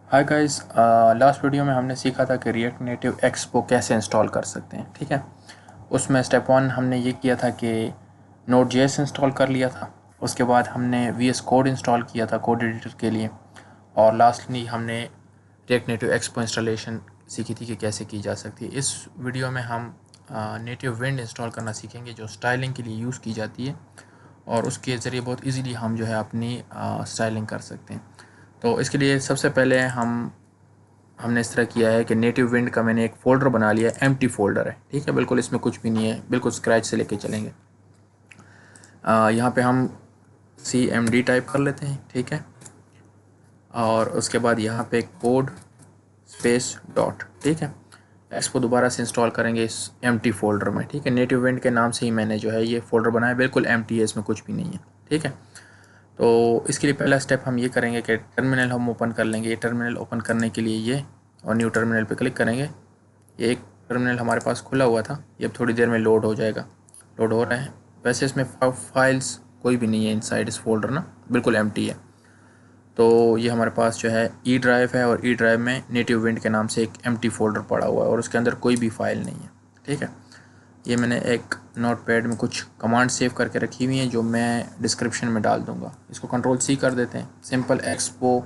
Hi guys, last video में हमने सीखा था कि रिएक्ट नेटिव एक्सपो कैसे इंस्टॉल कर सकते हैं। ठीक है, उसमें स्टेप 1 हमने ये किया था कि Node.js इंस्टॉल कर लिया था। उसके बाद हमने VS कोड इंस्टॉल किया था कोड एडिटर के लिए, और लास्टली हमने रिएक्ट नेटिव एक्सपो इंस्टॉलेशन सीखी थी कि कैसे की जा सकती है। इस वीडियो में हम नेटिव विंड इंस्टॉल करना सीखेंगे जो स्टाइलिंग के लिए यूज़ की जाती है, और उसके ज़रिए बहुत इजीली हम जो है अपनी स्टाइलिंग कर सकते हैं। तो इसके लिए सबसे पहले हमने इस तरह किया है कि नेटिव विंड का मैंने एक फ़ोल्डर बना लिया है, एम्प्टी फ़ोल्डर है। ठीक है, बिल्कुल इसमें कुछ भी नहीं है, बिल्कुल स्क्रैच से लेके चलेंगे। यहाँ पे हम CMD टाइप कर लेते हैं। ठीक है, और उसके बाद यहाँ पे कोड स्पेस डॉट। ठीक है, इसको दोबारा से इंस्टॉल करेंगे इस एम्प्टी फ़ोल्डर में। ठीक है, नेटिव विंड के नाम से ही मैंने जो है ये फ़ोल्डर बनाया, बिल्कुल एम्प्टी है, इसमें कुछ भी नहीं है। ठीक है, तो इसके लिए पहला स्टेप हम ये करेंगे कि टर्मिनल हम ओपन कर लेंगे। ये टर्मिनल ओपन करने के लिए ये और न्यू टर्मिनल पे क्लिक करेंगे। ये एक टर्मिनल हमारे पास खुला हुआ था, ये अब थोड़ी देर में लोड हो जाएगा। लोड हो रहा है। वैसे इसमें फाइल्स कोई भी नहीं है इनसाइड इस फोल्डर ना, बिल्कुल एम्प्टी है। तो ये हमारे पास जो है ई ड्राइव है, और ई ड्राइव में नेटिव विंड के नाम से एक एम्प्टी फोल्डर पड़ा हुआ है, और उसके अंदर कोई भी फाइल नहीं है। ठीक है, ये मैंने एक नोटपैड में कुछ कमांड सेव करके रखी हुई हैं जो मैं डिस्क्रिप्शन में डाल दूंगा। इसको Ctrl+C कर देते हैं। सिंपल एक्सपो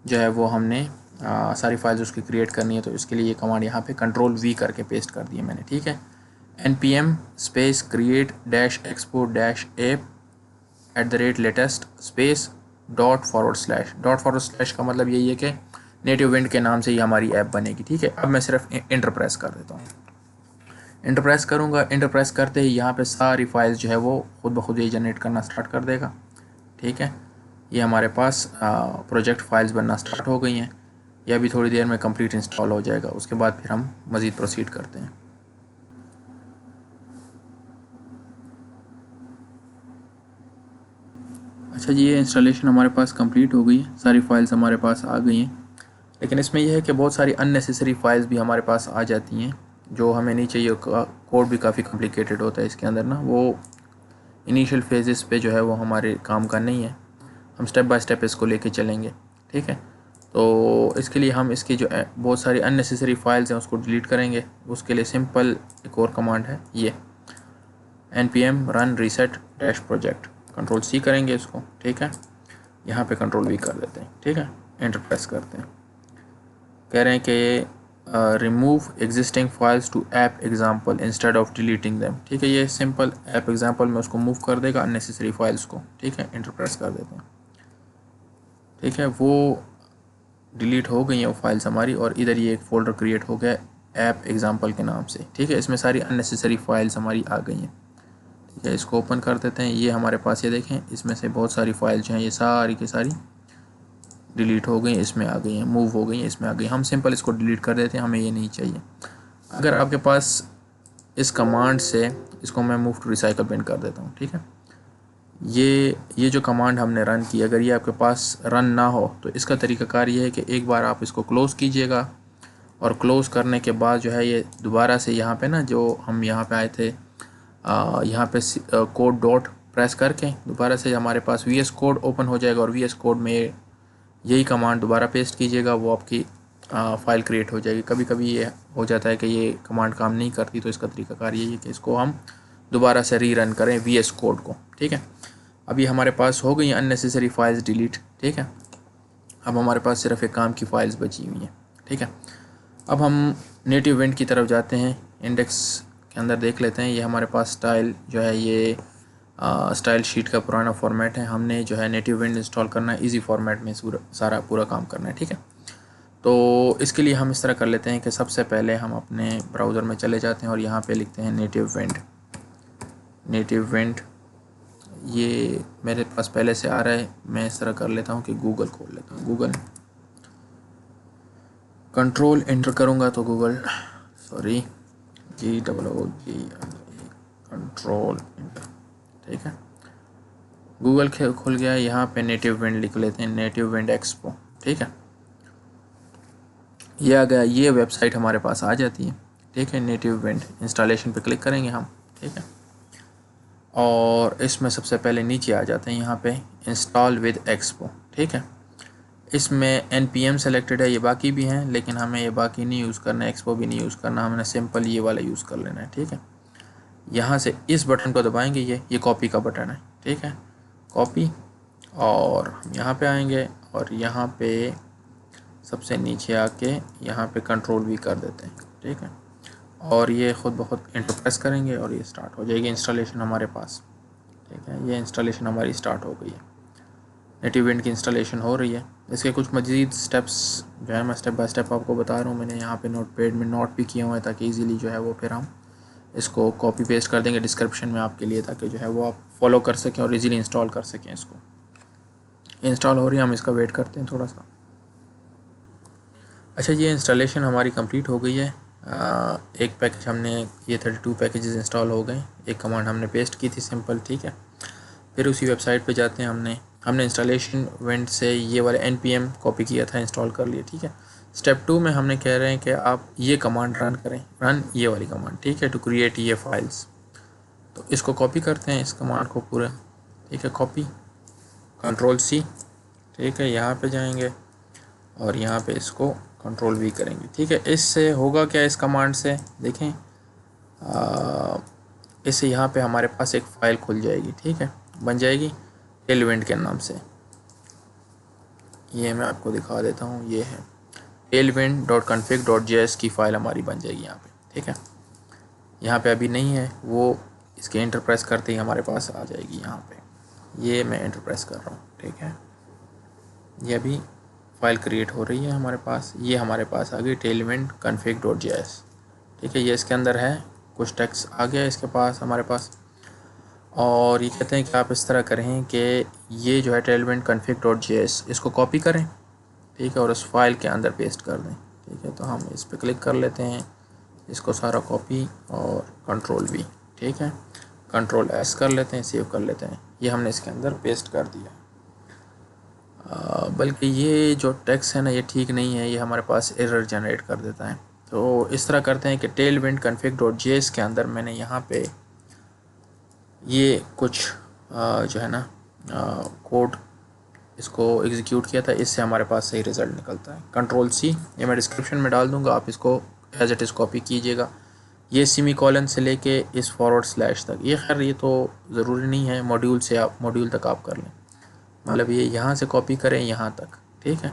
जो है वो हमने सारी फाइल्स उसकी क्रिएट करनी है, तो इसके लिए ये कमांड यहाँ पे Ctrl+V करके पेस्ट कर दी है मैंने। ठीक है, npm space create dash expo dash app @latest space $/। का मतलब यही है कि नेटिव विंड के नाम से ही हमारी ऐप बनेगी। ठीक है, अब मैं सिर्फ इंटर प्रेस कर देता हूँ। इंटर प्रेस करूँगा, इंटर प्रेस करते ही यहाँ पे सारी फाइल्स जो है वो खुद ब खुद ही जनरेट करना स्टार्ट कर देगा। ठीक है, ये हमारे पास प्रोजेक्ट फाइल्स बनना स्टार्ट हो गई हैं। यह अभी थोड़ी देर में कंप्लीट इंस्टॉल हो जाएगा, उसके बाद फिर हम मज़ीद प्रोसीड करते हैं। अच्छा जी, ये इंस्टॉलेशन हमारे पास कंप्लीट हो गई है, सारी फाइल्स हमारे पास आ गई हैं। लेकिन इसमें यह है कि बहुत सारी अननेसेसरी फाइल्स भी हमारे पास आ जाती हैं जो हमें नहीं चाहिए। कोड भी काफ़ी कॉम्प्लिकेटेड होता है इसके अंदर ना, वो इनिशियल फेजेस पे जो है वो हमारे काम का नहीं है। हम स्टेप बाय स्टेप इसको लेके चलेंगे। ठीक है, तो इसके लिए हम इसकी जो बहुत सारी अननेसेसरी फाइल्स हैं उसको डिलीट करेंगे। उसके लिए सिंपल एक और कमांड है, ये npm run reset dash project। Ctrl+C करेंगे इसको। ठीक है, यहाँ पे Ctrl+V कर देते हैं। ठीक है, एंटर प्रेस करते हैं। कह रहे हैं कि remove existing files to app example instead of deleting them. ठीक है, ये सिंपल ऐप एग्जाम्पल में उसको मूव कर देगा अननेसेसरी फाइल्स को। ठीक है, एंटर प्रेस कर देते हैं। ठीक है, वो डिलीट हो गई हैं वो फाइल्स हमारी, और इधर ये एक फ़ोल्डर क्रिएट हो गया ऐप एग्जाम्पल के नाम से। ठीक है, इसमें सारी अननेसेसरी फाइल्स हमारी आ गई हैं। ठीक है, इसको ओपन कर देते हैं। ये हमारे पास, ये देखें, इसमें से बहुत सारी फाइल्स जो हैं ये सारी की सारी डिलीट हो गई, इसमें आ गई हैं, मूव हो गई हैं, इसमें आ गई। हम सिंपल इसको डिलीट कर देते हैं, हमें ये नहीं चाहिए। अगर आपके पास इस कमांड से, इसको मैं मूव टू रिसाइकल बिन कर देता हूँ। ठीक है, ये जो कमांड हमने रन की, अगर ये आपके पास रन ना हो तो इसका तरीक़ाकार ये है कि एक बार आप इसको क्लोज़ कीजिएगा, और क्लोज़ करने के बाद जो है ये दोबारा से यहाँ पे ना, जो हम यहाँ पे आए थे, यहाँ पे कोड डॉट प्रेस करके दोबारा से हमारे पास VS कोड ओपन हो जाएगा, और VS कोड में यही कमांड दोबारा पेस्ट कीजिएगा, वो आपकी फ़ाइल क्रिएट हो जाएगी। कभी कभी ये हो जाता है कि ये कमांड काम नहीं करती, तो इसका तरीक़ाकार यही है कि इसको हम दोबारा से रीरन करें VS कोड को। ठीक है, अभी हमारे पास हो गई अननेसेसरी फाइल्स डिलीट। ठीक है, अब हमारे पास सिर्फ एक काम की फ़ाइल्स बची हुई हैं। ठीक है, अब हम नेटिव विंड की तरफ जाते हैं। इंडेक्स के अंदर देख लेते हैं। ये हमारे पास स्टाइल जो है ये स्टाइल शीट का पुराना फॉर्मेट है। हमने जो है नेटिव विंड इंस्टॉल करना है, इजी फॉर्मेट में सारा पूरा काम करना है। ठीक है, तो इसके लिए हम इस तरह कर लेते हैं कि सबसे पहले हम अपने ब्राउज़र में चले जाते हैं और यहाँ पे लिखते हैं नेटिव विंड। ये मेरे पास पहले से आ रहा है, मैं इस तरह कर लेता हूँ कि गूगल खोल लेता हूँ। गूगल कंट्रोल इंटर करूँगा तो Google, sorry, GOOG control inter. ठीक है, गूगल खुल गया। यहाँ पे नेटिव विंड लिख लेते हैं, नेटिव विंड एक्सपो। ठीक है, ये आ गया, ये वेबसाइट हमारे पास आ जाती है। ठीक है, नेटिव विंड इंस्टॉलेशन पे क्लिक करेंगे हम। ठीक है, और इसमें सबसे पहले नीचे आ जाते हैं यहाँ पे इंस्टॉल विद एक्सपो। ठीक है, इसमें npm सेलेक्टेड है, ये बाकी भी हैं, लेकिन हमें ये बाकी नहीं यूज़ करना है, एक्सपो भी नहीं यूज़ करना, हमने सिंपल ये वाला यूज़ कर लेना है। ठीक है, यहाँ से इस बटन को दबाएंगे, ये कॉपी का बटन है। ठीक है, कॉपी, और हम यहाँ पे आएंगे और यहाँ पे सबसे नीचे आके यहाँ पे कंट्रोल भी कर देते हैं। ठीक है, और ये ख़ुद ब खुद एंटर प्रेस करेंगे और ये स्टार्ट हो जाएगी इंस्टॉलेशन हमारे पास। ठीक है, ये इंस्टॉलेशन हमारी स्टार्ट हो गई है, नेटिव विंड की इंस्टॉलेशन हो रही है। इसके कुछ मज़ीद स्टेप्स जो है मैं स्टेप बाय स्टेप आपको बता रहा हूँ। मैंने यहाँ पे नोटपैड में नोट भी किया हुआ है ताकि इजीली जो है वो फिर हम इसको कॉपी पेस्ट कर देंगे डिस्क्रिप्शन में आपके लिए, ताकि जो है वो आप फॉलो कर सकें और इजीली इंस्टॉल कर सकें। इसको इंस्टॉल हो रही है, हम इसका वेट करते हैं थोड़ा सा। अच्छा, ये इंस्टॉलेशन हमारी कंप्लीट हो गई है। एक पैकेज हमने, ये 32 पैकेजेस इंस्टॉल हो गए। एक कमांड हमने पेस्ट की थी सिंपल। ठीक है, फिर उसी वेबसाइट पे जाते हैं। हमने इंस्टॉलेशन वेंट से ये वाले npm कॉपी किया था, इंस्टॉल कर लिया। ठीक है, स्टेप 2 में हमने कह रहे हैं कि आप ये कमांड रन करें, रन ये वाली कमांड। ठीक है, टू क्रिएट ये फाइल्स। तो इसको कॉपी करते हैं, इस कमांड को पूरा। ठीक है, कॉपी, कंट्रोल-C। ठीक है, यहाँ पे जाएंगे और यहाँ पे इसको कंट्रोल-V करेंगे। ठीक है, इससे होगा क्या, इस कमांड से देखें, इससे यहाँ पे हमारे पास एक फ़ाइल खुल जाएगी। ठीक है, बन जाएगी टेलविंड के नाम से। ये मैं आपको दिखा देता हूँ, ये है tailwind.config.js की फ़ाइल हमारी बन जाएगी यहाँ पे। ठीक है, यहाँ पे अभी नहीं है, वो इसके एंटर प्रेस करते ही हमारे पास आ जाएगी। यहाँ पे ये मैं एंटर प्रेस कर रहा हूँ। ठीक है, ये अभी फ़ाइल क्रिएट हो रही है हमारे पास। ये हमारे पास आ गई tailwind.config.js। ठीक है, ये इसके अंदर है, कुछ टेक्स्ट आ गया इसके पास हमारे पास। और ये कहते हैं कि आप इस तरह करें कि ये जो है tailwind.config.js इसको कॉपी करें। ठीक है, और उस फाइल के अंदर पेस्ट कर दें। ठीक है, तो हम इस पर क्लिक कर लेते हैं, इसको सारा कॉपी और कंट्रोल-V। ठीक है, कंट्रोल-S कर लेते हैं, सेव कर लेते हैं। ये हमने इसके अंदर पेस्ट कर दिया। बल्कि ये जो टेक्स्ट है ना, ये ठीक नहीं है, ये हमारे पास एरर जनरेट कर देता है। तो इस तरह करते हैं कि tailwind.config.js के अंदर मैंने यहाँ पे ये कुछ जो है ना कोड इसको एग्जीक्यूट किया था, इससे हमारे पास सही रिज़ल्ट निकलता है। कंट्रोल-C, ये मैं डिस्क्रिप्शन में डाल दूँगा, आप इसको एज इट इज़ कॉपी कीजिएगा। ये सेमीकोलन से लेके इस फॉरवर्ड स्लैश तक, ये खैर ये तो ज़रूरी नहीं है, मॉड्यूल से आप मॉड्यूल तक आप कर लें, मतलब ये यहाँ से कॉपी करें यहाँ तक। ठीक है,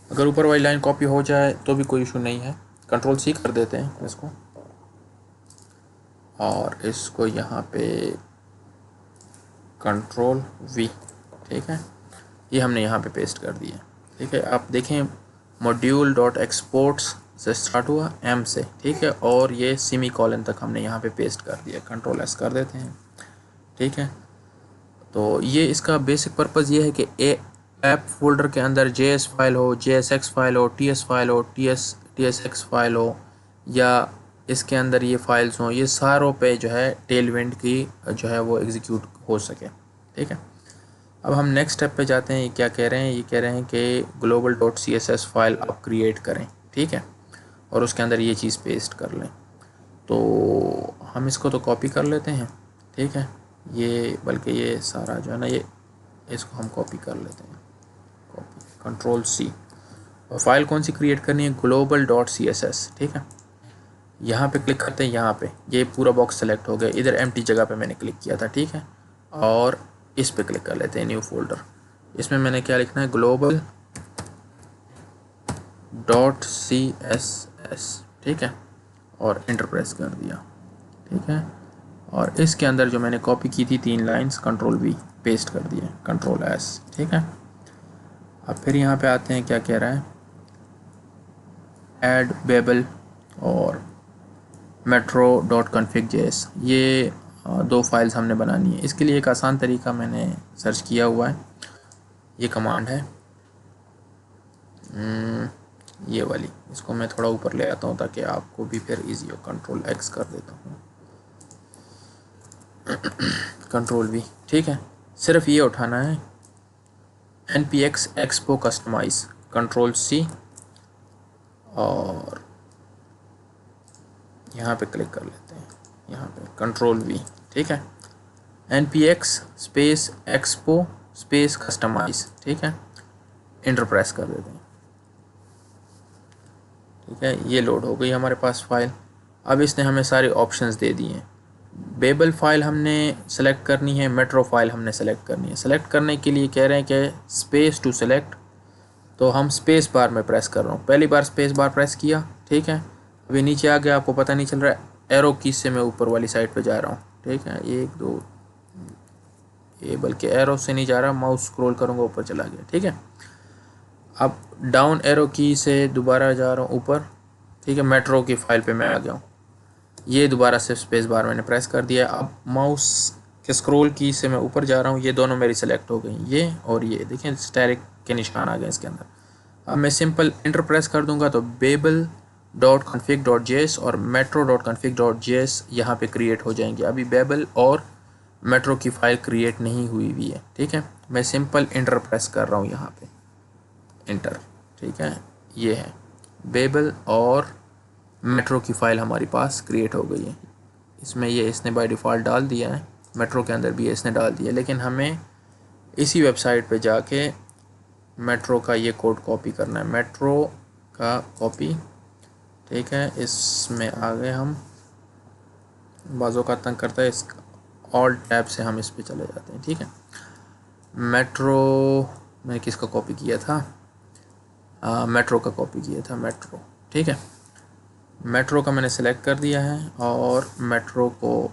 अगर ऊपर वाली लाइन कॉपी हो जाए तो भी कोई इशू नहीं है। कंट्रोल-C कर देते हैं इसको, और इसको यहाँ पे कंट्रोल-V। ठीक है, ये हमने यहाँ पे पेस्ट कर दिया। ठीक है, आप देखें module.exports से स्टार्ट हुआ M से। ठीक है, और ये सेमीकोलन तक हमने यहाँ पे पेस्ट कर दिया। कंट्रोल-S कर देते हैं। ठीक है, तो ये इसका बेसिक पर्पज़ ये है कि ऐप फोल्डर के अंदर JS फाइल हो, JSX फाइल हो, TS फाइल हो, TSX फाइल हो, या इसके अंदर ये फाइल्स हों, ये सारों पे जो है टेलविंड की जो है वो एग्जीक्यूट हो सके। ठीक है, अब हम नेक्स्ट स्टेप पे जाते हैं। ये क्या कह रहे हैं, ये कह रहे हैं कि global.css फाइल आप क्रिएट करें। ठीक है, और उसके अंदर ये चीज़ पेस्ट कर लें। तो हम इसको तो कॉपी कर लेते हैं। ठीक है, ये बल्कि ये सारा जो है ना, ये इसको हम कॉपी कर लेते हैं, कॉपी, कंट्रोल-C। और फाइल कौन सी क्रिएट करनी है, global.css। ठीक है, यहाँ पे क्लिक करते हैं, यहाँ पे ये पूरा बॉक्स सेलेक्ट हो गया, इधर एम्प्टी जगह पे मैंने क्लिक किया था। ठीक है, और इस पे क्लिक कर लेते हैं, न्यू फोल्डर। इसमें मैंने क्या लिखना है, global.css। ठीक है, और इंटर प्रेस कर दिया। ठीक है, और इसके अंदर जो मैंने कॉपी की थी 3 लाइंस, कंट्रोल-V पेस्ट कर दिए, कंट्रोल-S। ठीक है, अब फिर यहाँ पे आते हैं, क्या कह रहा है, ऐड बेबल और metro.config.js, ये 2 फाइल्स हमने बनानी है। इसके लिए एक आसान तरीका मैंने सर्च किया हुआ है, ये कमांड है ये वाली। इसको मैं थोड़ा ऊपर ले आता हूँ ताकि आपको भी फिर इजी हो। कंट्रोल-X कर देता हूँ, कंट्रोल-V। ठीक है, सिर्फ ये उठाना है, npx expo customize, कंट्रोल-C, और यहाँ पे क्लिक कर लेते हैं, यहाँ पे कंट्रोल-V। ठीक है, npx space expo space customize। ठीक है, इंटर प्रेस कर देते हैं। ठीक है, ये लोड हो गई हमारे पास फाइल। अब इसने हमें सारे ऑप्शंस दे दिए हैं। बेबल फाइल हमने सेलेक्ट करनी है, मेट्रो फाइल हमने सेलेक्ट करनी है। सेलेक्ट करने के लिए कह रहे हैं कि स्पेस टू सेलेक्ट, तो हम स्पेस बार में प्रेस कर रहा हूँ। पहली बार स्पेस बार प्रेस किया, ठीक है, अभी नीचे आ गया, आपको पता नहीं चल रहा है, एरो की से मैं ऊपर वाली साइड पे जा रहा हूँ। ठीक है, 1 2, ये बल्कि एरो से नहीं जा रहा, माउस स्क्रॉल करूँगा ऊपर चला गया। ठीक है, अब डाउन एरो की से दोबारा जा रहा हूँ ऊपर। ठीक है, मेट्रो की फाइल पे मैं आ गया हूँ। ये दोबारा से स्पेस बार मैंने प्रेस कर दिया। अब माउस के स्क्रॉल की से मैं ऊपर जा रहा हूँ, ये दोनों मेरी सेलेक्ट हो गई, ये और ये देखिए स्टैरिक के निशान आ गए इसके अंदर। अब मैं सिंपल इंटर प्रेस कर दूंगा तो Babel dot config dot JS और Metro dot config dot JS यहाँ पे क्रिएट हो जाएंगे। अभी बेबल और मेट्रो की फाइल क्रिएट नहीं हुई हुई है। ठीक है, मैं सिंपल इंटर प्रेस कर रहा हूँ यहाँ पे, इंटर। ठीक है, ये है बेबल और मेट्रो की फ़ाइल हमारी पास क्रिएट हो गई है। इसमें ये इसने बाय डिफ़ॉल्ट डाल दिया है, मेट्रो के अंदर भी ये इसने डाल दिया, लेकिन हमें इसी वेबसाइट पे जाके मेट्रो का ये कोड कॉपी करना है, मेट्रो का कॉपी। ठीक है, इसमें आ गए हम, बाज़ों का तंग करता है, इस ऑल टैब से हम इस पे चले जाते हैं। ठीक है, मेट्रो मैंने किसका कॉपी किया था, मेट्रो का कॉपी किया था, मेट्रो। ठीक है, मेट्रो का मैंने सेलेक्ट कर दिया है और मेट्रो को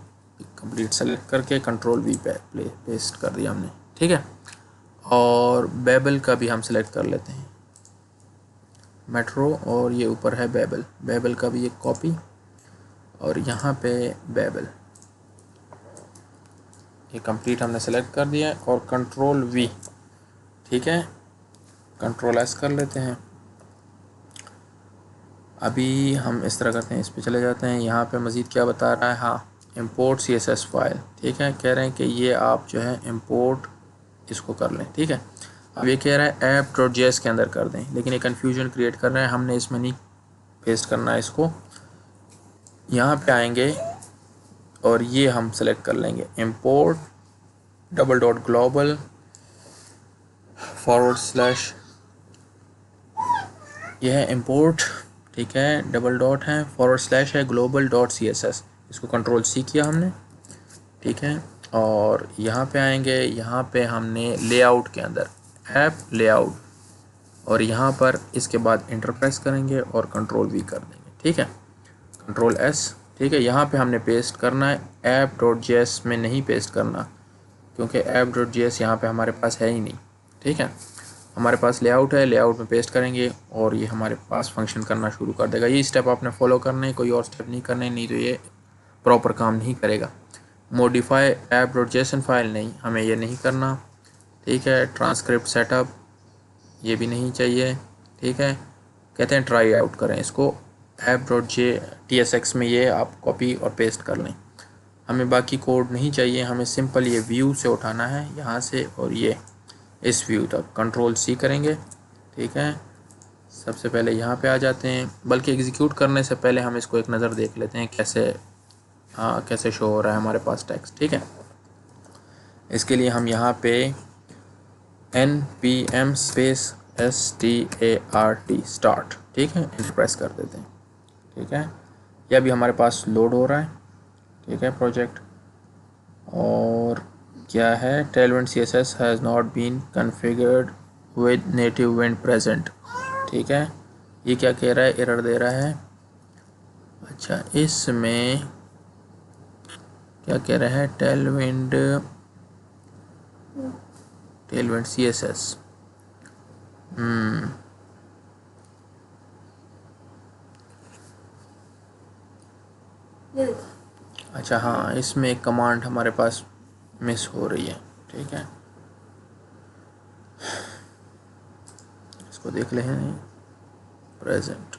कंप्लीट सेलेक्ट करके कंट्रोल वी पे पेस्ट कर दिया हमने। ठीक है, और बेबल का भी हम सेलेक्ट कर लेते हैं, मेट्रो और ये ऊपर है बेबल, बेबल का भी एक कॉपी और यहाँ पे बेबल, ये कंप्लीट हमने सेलेक्ट कर दिया है और कंट्रोल वी। ठीक है, कंट्रोल एस कर लेते हैं। अभी हम इस तरह करते हैं, इस पे चले जाते हैं। यहाँ पे मज़ीद क्या बता रहा है, हाँ इंपोर्ट CSS फाइल। ठीक है, कह रहे हैं कि ये आप जो है इंपोर्ट इसको कर लें। ठीक है, अब ये कह रहा है app.js के अंदर कर दें, लेकिन ये कन्फ्यूजन क्रिएट कर रहा है, हमने इसमें नहीं पेस्ट करना है इसको। यहाँ पे आएंगे और ये हम सेलेक्ट कर लेंगे import :global /, यह है import। ठीक है, डबल डॉट है, / है global.css, इसको कंट्रोल C किया हमने। ठीक है, और यहाँ पे आएंगे, यहाँ पे हमने लेआउट के अंदर ऐप लेआउट और यहाँ पर इसके बाद इंटर प्रेस करेंगे और कंट्रोल V कर देंगे। ठीक है, कंट्रोल S। ठीक है, यहाँ पे हमने पेस्ट करना है, app.js में नहीं पेस्ट करना, क्योंकि app.js यहाँ पे हमारे पास है ही नहीं। ठीक है, हमारे पास लेआउट है, लेआउट में पेस्ट करेंगे और ये हमारे पास फंक्शन करना शुरू कर देगा। ये स्टेप आपने फॉलो करना है, कोई और स्टेप नहीं करने, नहीं तो ये प्रॉपर काम नहीं करेगा। मॉडिफाई app.json फाइल नहीं, हमें ये नहीं करना। ठीक है, ट्रांसक्रिप्ट सेटअप ये भी नहीं चाहिए। ठीक है, कहते हैं ट्राई आउट करें इसको, app.tsx में ये आप कॉपी और पेस्ट कर लें। हमें बाकी कोड नहीं चाहिए, हमें सिंपल ये व्यू से उठाना है यहाँ से और ये इस व्यू तक कंट्रोल C करेंगे। ठीक है, सबसे पहले यहाँ पे आ जाते हैं, बल्कि एग्जीक्यूट करने से पहले हम इसको एक नज़र देख लेते हैं कैसे शो हो रहा है हमारे पास टेक्स्ट। ठीक है, इसके लिए हम यहाँ पे npm start, ठीक है, इंटर प्रेस कर देते हैं। ठीक है, यह भी हमारे पास लोड हो रहा है। ठीक है, प्रोजेक्ट, और क्या है, tailwind CSS has not been configured with native wind present. ठीक है, ये क्या कह रहा है, एरर दे रहा है। अच्छा, इसमें क्या कह रहा है, tailwind CSS। अच्छा हाँ, इसमें एक कमांड हमारे पास मिस हो रही है। ठीक है, इसको देख ले हैं, प्रेजेंट।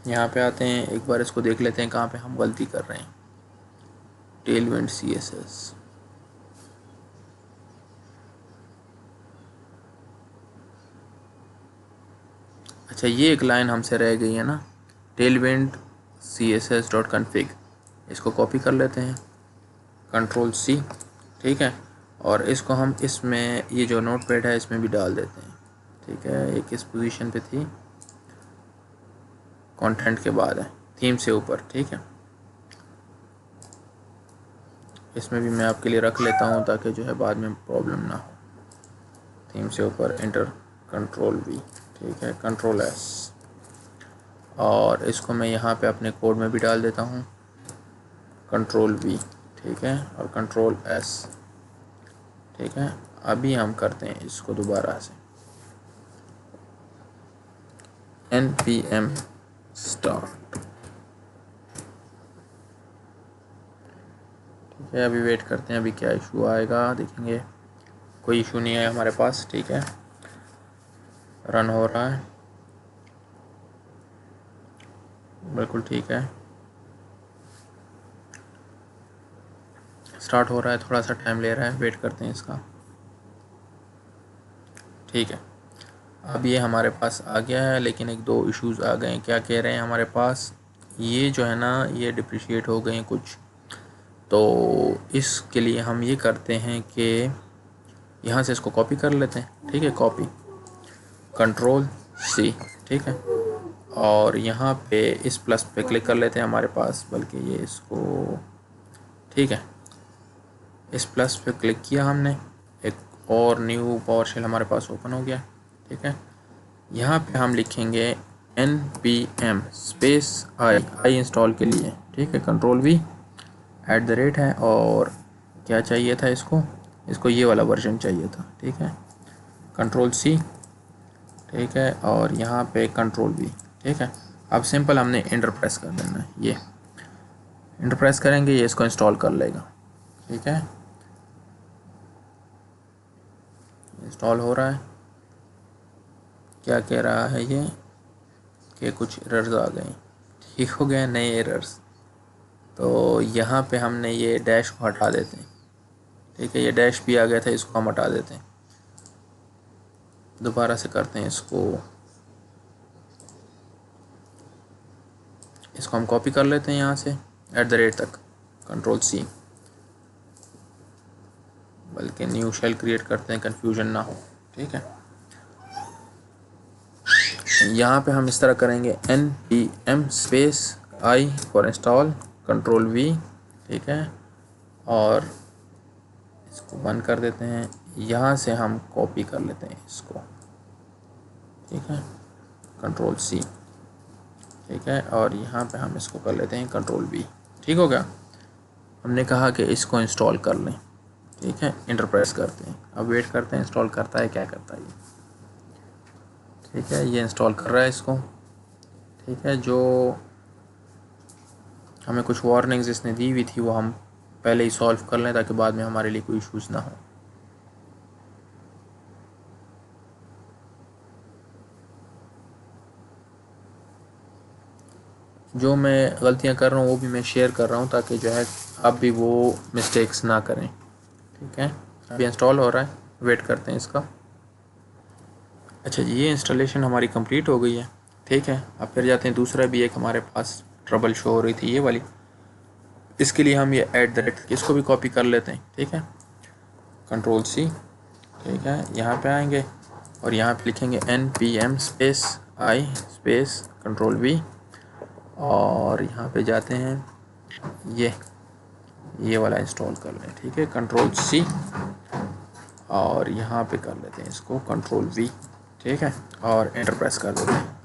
यहाँ पे आते हैं, एक बार इसको देख लेते हैं कहाँ पे हम गलती कर रहे हैं। टेलविंड CSS, अच्छा ये एक लाइन हमसे रह गई है ना, tailwind css.config, इसको कॉपी कर लेते हैं, कंट्रोल C, ठीक है, और इसको हम इसमें ये जो नोटपैड है इसमें भी डाल देते हैं, ठीक है। एक इस पोजीशन पे थी, कंटेंट के बाद है, थीम से ऊपर, ठीक है। इसमें भी मैं आपके लिए रख लेता हूँ ताकि जो है बाद में प्रॉब्लम ना हो। थीम से ऊपर इंटर, कंट्रोल V, ठीक है, कंट्रोल S, और इसको मैं यहाँ पे अपने कोड में भी डाल देता हूँ, कंट्रोल V, ठीक है, और कंट्रोल S, ठीक है। अभी हम करते हैं इसको दोबारा से, npm start, ठीक है। अभी वेट करते हैं, अभी क्या इशू आएगा देखेंगे। कोई इशू नहीं है हमारे पास, ठीक है, रन हो रहा है, बिल्कुल ठीक है, स्टार्ट हो रहा है, थोड़ा सा टाइम ले रहा है, वेट करते हैं इसका, ठीक है। अब ये हमारे पास आ गया है, लेकिन एक दो इश्यूज़ आ गए हैं। क्या कह रहे हैं हमारे पास, ये जो है ना ये डिप्रिशिएट हो गए हैं कुछ, तो इसके लिए हम ये करते हैं कि यहाँ से इसको कॉपी कर लेते हैं, ठीक है, कॉपी, कंट्रोल C, ठीक है, और यहाँ पे इस प्लस पे क्लिक कर लेते हैं हमारे पास, बल्कि ये इसको, ठीक है, इस प्लस पे क्लिक किया हमने, एक और न्यू पावर शेल हमारे पास ओपन हो गया, ठीक है। यहाँ पे हम लिखेंगे npm स्पेस आई इंस्टॉल के लिए, ठीक है, कंट्रोल V, @ है, और क्या चाहिए था इसको ये वाला वर्जन चाहिए था, ठीक है, कंट्रोल C, ठीक है, और यहाँ पे कंट्रोल V, ठीक है। अब सिंपल हमने इंटर प्रेस कर देना है, ये इंटर प्रेस करेंगे, ये इसको इंस्टॉल कर लेगा, ठीक है, इंस्टॉल हो रहा है। क्या कह रहा है ये कि कुछ एरर्स आ गए, ठीक हो गए नए एरर्स, तो यहाँ पे हमने ये डैश को हटा देते हैं, ठीक है, ये डैश भी आ गया था, इसको हम हटा देते हैं, दोबारा से करते हैं इसको हम कॉपी कर लेते हैं यहाँ से @ तक, कंट्रोल C, बल्कि न्यू शेल क्रिएट करते हैं, कन्फ्यूजन ना हो, ठीक है। यहाँ पे हम इस तरह करेंगे npm space I for install, control V, ठीक है, और इसको बंद कर देते हैं। यहाँ से हम कॉपी कर लेते हैं इसको, ठीक है, कंट्रोल C, ठीक है, और यहाँ पे हम इसको कर लेते हैं कंट्रोल V, ठीक हो गया। हमने कहा कि इसको इंस्टॉल कर लें, ठीक है, इंटर प्रेस करते हैं, अब वेट करते हैं इंस्टॉल करता है, क्या करता है ये, ठीक है, ये इंस्टॉल कर रहा है इसको, ठीक है। जो हमें कुछ वार्निंग्स इसने दी हुई थी वो हम पहले ही सॉल्व कर लें ताकि बाद में हमारे लिए कोई इश्यूज़ ना हो। जो मैं गलतियां कर रहा हूँ वो भी मैं शेयर कर रहा हूँ ताकि जो है आप भी वो मिस्टेक्स ना करें, ठीक है। अभी इंस्टॉल हो रहा है, वेट करते हैं इसका। अच्छा जी, ये इंस्टॉलेशन हमारी कंप्लीट हो गई है, ठीक है। अब फिर जाते हैं, दूसरा भी एक हमारे पास ट्रबल शो हो रही थी, ये वाली, इसके लिए हम ये @ इसको भी कॉपी कर लेते हैं, ठीक है, कंट्रोल C, ठीक है। यहाँ पे आएंगे और यहाँ पे लिखेंगे npm space I space control V, और यहाँ पे जाते हैं, ये वाला इंस्टॉल कर लें, ठीक है, कंट्रोल C, और यहाँ पे कर लेते हैं इसको कंट्रोल V, ठीक है, और एंटर प्रेस कर देते हैं।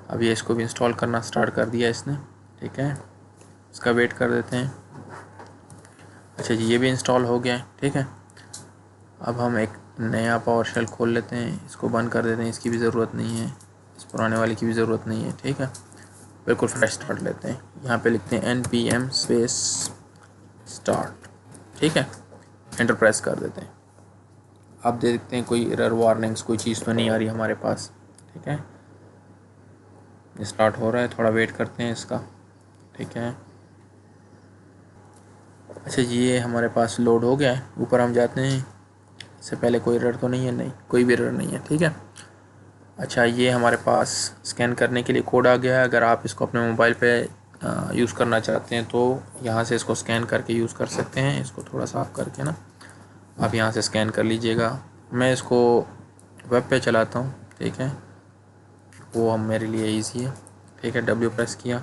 अब ये इसको भी इंस्टॉल करना स्टार्ट कर दिया इसने, ठीक है, इसका वेट कर देते हैं। अच्छा जी, ये भी इंस्टॉल हो गया है, ठीक है। अब हम एक नया पावर शेल खोल लेते हैं, इसको बंद कर देते हैं, इसकी भी ज़रूरत नहीं है, इस पुराने वाले की भी ज़रूरत नहीं है, ठीक है, बिल्कुल फ्रेश स्टार्ट लेते हैं। यहाँ पे लिखते हैं npm स्पेस स्टार्ट, ठीक है, एंटर प्रेस कर देते हैं। आप देखते हैं कोई एरर वार्निंग्स कोई चीज़ तो नहीं आ रही हमारे पास, ठीक है। स्टार्ट हो रहा है, थोड़ा वेट करते हैं इसका, ठीक है। अच्छा जी, ये हमारे पास लोड हो गया है, ऊपर हम जाते हैं, इससे पहले कोई एरर तो नहीं है, नहीं कोई भी एरर नहीं है, ठीक है। अच्छा, ये हमारे पास स्कैन करने के लिए कोड आ गया है। अगर आप इसको अपने मोबाइल पे यूज़ करना चाहते हैं तो यहाँ से इसको स्कैन करके यूज़ कर सकते हैं। इसको थोड़ा साफ करके ना आप यहाँ से स्कैन कर लीजिएगा। मैं इसको वेब पे चलाता हूँ, ठीक है, वो हम मेरे लिए ईजी है। ठीक है, W प्रेस किया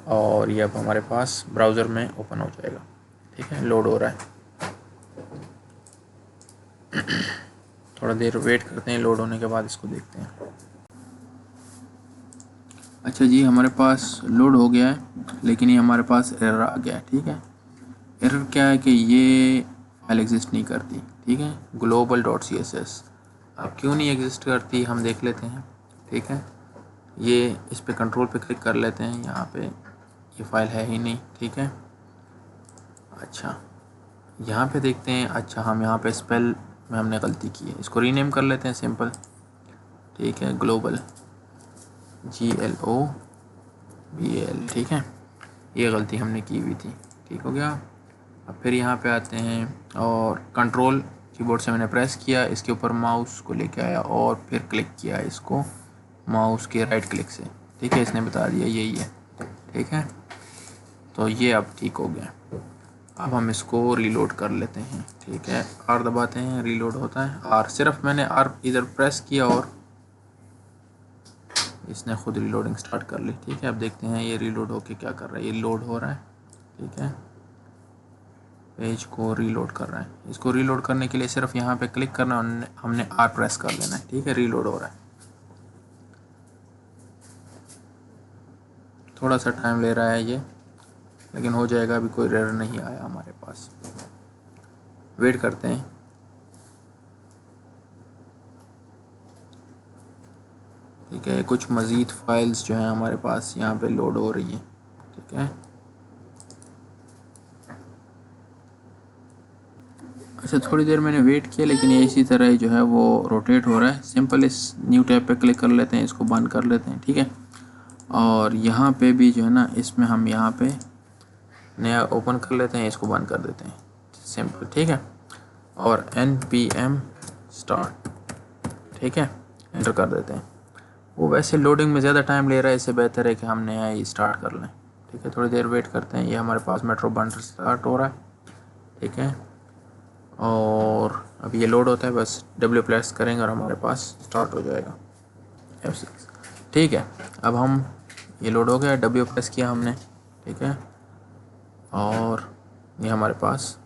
और ये अब हमारे पास ब्राउज़र में ओपन हो जाएगा। ठीक है, लोड हो रहा है, थोड़ा देर वेट करते हैं, लोड होने के बाद इसको देखते हैं। अच्छा जी, हमारे पास लोड हो गया है, लेकिन ये हमारे पास एरर आ गया है। ठीक है, एरर क्या है कि ये फाइल एग्जिस्ट नहीं करती। ठीक है, global.css अब क्यों नहीं एग्जिस्ट करती हम देख लेते हैं। ठीक है, ये इस पे कंट्रोल पे क्लिक कर लेते हैं, यहाँ पे ये फाइल है ही नहीं। ठीक है, अच्छा यहाँ पे देखते हैं। अच्छा, हम यहाँ पे स्पेल में हमने गलती की है, इसको रीनेम कर लेते हैं सिंपल। ठीक है, ग्लोबल GLOBAL। ठीक है, ये गलती हमने की हुई थी। ठीक हो गया। अब फिर यहाँ पे आते हैं और कंट्रोल कीबोर्ड से मैंने प्रेस किया, इसके ऊपर माउस को लेके आया और फिर क्लिक किया इसको माउस के राइट क्लिक से। ठीक है, इसने बता दिया यही है। ठीक है, तो ये अब ठीक हो गया। अब हम इसको रीलोड कर लेते हैं। ठीक है, R दबाते हैं, रीलोड होता है। R सिर्फ मैंने R इधर प्रेस किया और इसने खुद रीलोडिंग स्टार्ट कर ली। ठीक है, अब देखते हैं ये रीलोड होके क्या कर रहा है। ये लोड हो रहा है। ठीक है, पेज को रीलोड कर रहा है। इसको रीलोड करने के लिए सिर्फ यहाँ पे क्लिक करना है, हमने R प्रेस कर लेना है। ठीक है, रीलोड हो रहा है, थोड़ा सा टाइम ले रहा है ये, लेकिन हो जाएगा। अभी कोई एरर नहीं आया हमारे पास, वेट करते हैं। ठीक है, कुछ मज़ीद फाइल्स जो हैं हमारे पास यहाँ पे लोड हो रही हैं। ठीक है, अच्छा थोड़ी देर मैंने वेट किया, लेकिन ये इसी तरह ही जो है वो रोटेट हो रहा है। सिंपल इस न्यू टैब पे क्लिक कर लेते हैं, इसको बंद कर लेते हैं। ठीक है, और यहाँ पे भी जो है ना, इसमें हम यहाँ पे नया ओपन कर लेते हैं, इसको बंद कर देते हैं सिंपल। ठीक है, और npm स्टार्ट, ठीक है, एंटर कर देते हैं। वो वैसे लोडिंग में ज़्यादा टाइम ले रहा है, इससे बेहतर है कि हम नया ही स्टार्ट कर लें। ठीक है, थोड़ी देर वेट करते हैं। ये हमारे पास मेट्रो बंडल स्टार्ट हो रहा है। ठीक है, और अब ये लोड होता है, बस W प्रेस करेंगे और हमारे पास स्टार्ट हो जाएगा F6। ठीक है, अब हम ये लोड हो गया, W प्रेस किया हमने। ठीक है, और ये हमारे पास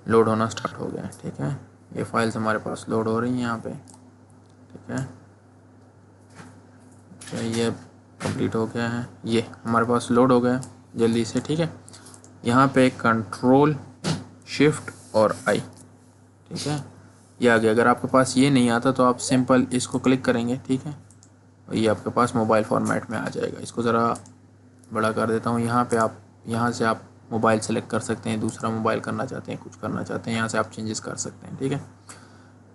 लोड होना स्टार्ट हो गया है। ठीक है, ये फाइल्स हमारे पास लोड हो रही हैं यहाँ पे। ठीक है, तो ये कंप्लीट हो गया है, ये हमारे पास लोड हो गया जल्दी से। ठीक है, यहाँ पे कंट्रोल शिफ्ट और I, ठीक है, ये आ गया। अगर आपके पास ये नहीं आता तो आप सिंपल इसको क्लिक करेंगे। ठीक है, और ये आपके पास मोबाइल फॉर्मेट में आ जाएगा। इसको ज़रा बड़ा कर देता हूँ। यहाँ पे आप, यहाँ से आप मोबाइल सेलेक्ट कर सकते हैं, दूसरा मोबाइल करना चाहते हैं, कुछ करना चाहते हैं, यहाँ से आप चेंजेस कर सकते हैं। ठीक है,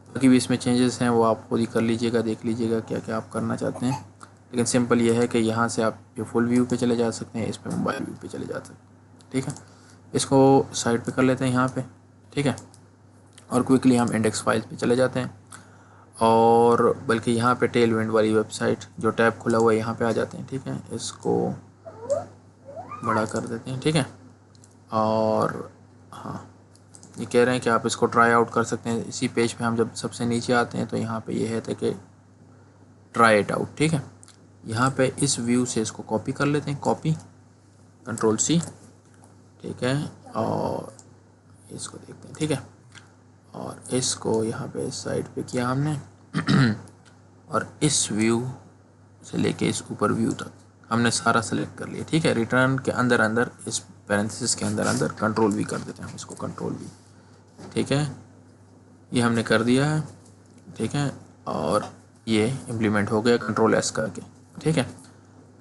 बाकी भी इसमें चेंजेस हैं वो आप खुद ही कर लीजिएगा, देख लीजिएगा क्या क्या आप करना चाहते हैं। लेकिन सिंपल ये है कि यहाँ से आप ये फुल व्यू पे चले जा सकते हैं, इस पे मोबाइल व्यू पे चले जा सकते हैं। ठीक है, इसको साइड पे कर लेते हैं यहाँ पे। ठीक है, और क्विकली हम इंडेक्स फाइल्स पे चले जाते हैं, और बल्कि यहाँ पे टेलविंड वाली वेबसाइट जो टैब खुला हुआ है यहाँ पे आ जाते हैं। ठीक है, इसको बड़ा कर देते हैं। ठीक है, और हाँ, ये कह रहे हैं कि आप इसको ट्राई आउट कर सकते हैं। इसी पेज पे हम जब सबसे नीचे आते हैं तो यहाँ पे ये है कि ट्राई इट आउट। ठीक है, यहाँ पे इस व्यू से इसको कॉपी कर लेते हैं, कॉपी Ctrl+C। ठीक है, और इसको देखते हैं। ठीक है, और इसको यहाँ पे इस साइड पे किया हमने और इस व्यू से लेके इस ऊपर व्यू तक हमने सारा सेलेक्ट कर लिया। ठीक है, रिटर्न के अंदर अंदर, इस पैरेंथेसिस के अंदर अंदर Ctrl+V कर देते हैं हम इसको, Ctrl+V। ठीक है, ये हमने कर दिया है। ठीक है, और ये इम्प्लीमेंट हो गया Ctrl+S करके। ठीक है,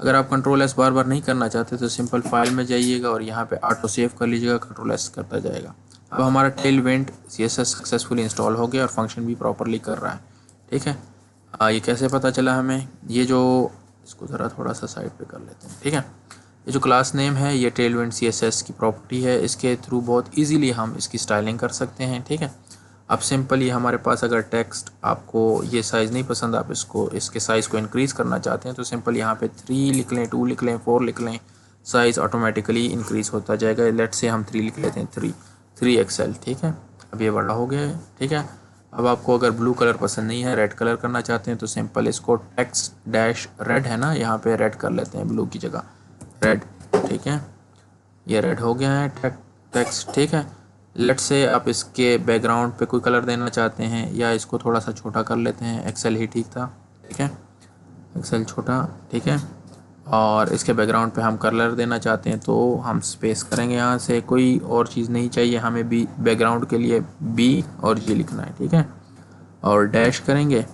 अगर आप Ctrl+S बार बार नहीं करना चाहते तो सिंपल फाइल में जाइएगा और यहाँ पे ऑटो सेव कर लीजिएगा, Ctrl+S करता जाएगा। अब हमारा टेलविंड CSS सक्सेसफुली इंस्टॉल हो गया और फंक्शन भी प्रॉपरली कर रहा है। ठीक है, ये कैसे पता चला हमें, ये जो, इसको ज़रा थोड़ा सा साइड पे कर लेते हैं। ठीक है, ये जो क्लास नेम है ये टेलविंड CSS की प्रॉपर्टी है, इसके थ्रू बहुत इजीली हम इसकी स्टाइलिंग कर सकते हैं। ठीक है, अब सिंपली हमारे पास अगर टेक्स्ट आपको ये साइज़ नहीं पसंद, आप इसके साइज़ को इंक्रीज़ करना चाहते हैं तो सिंपल यहाँ पे 3 लिख लें, 2 लिख लें, 4 लिख लें, साइज़ ऑटोमेटिकली इंक्रीज़ होता जाएगा। लेट से हम 3 लिख लेते हैं, 3 XL, ठीक है। अब ये बड़ा हो गया है, ठीक है। अब आपको अगर ब्लू कलर पसंद नहीं है, रेड कलर करना चाहते हैं तो सिंपल इसको टेक्स्ट डैश रेड है ना, यहाँ पे रेड कर लेते हैं, ब्लू की जगह रेड, ठीक है। ये रेड हो गया है टेक्स्ट, ठीक है। लेट से आप इसके बैकग्राउंड पे कोई कलर देना चाहते हैं या इसको थोड़ा सा छोटा कर लेते हैं, एक्सेल ही ठीक था, ठीक है, एक्सेल छोटा, ठीक है। और इसके बैकग्राउंड पे हम कलर देना चाहते हैं तो हम स्पेस करेंगे, यहाँ से कोई और चीज़ नहीं चाहिए हमें, बी बैकग्राउंड के लिए बी और जी लिखना है, ठीक है। और डैश करेंगे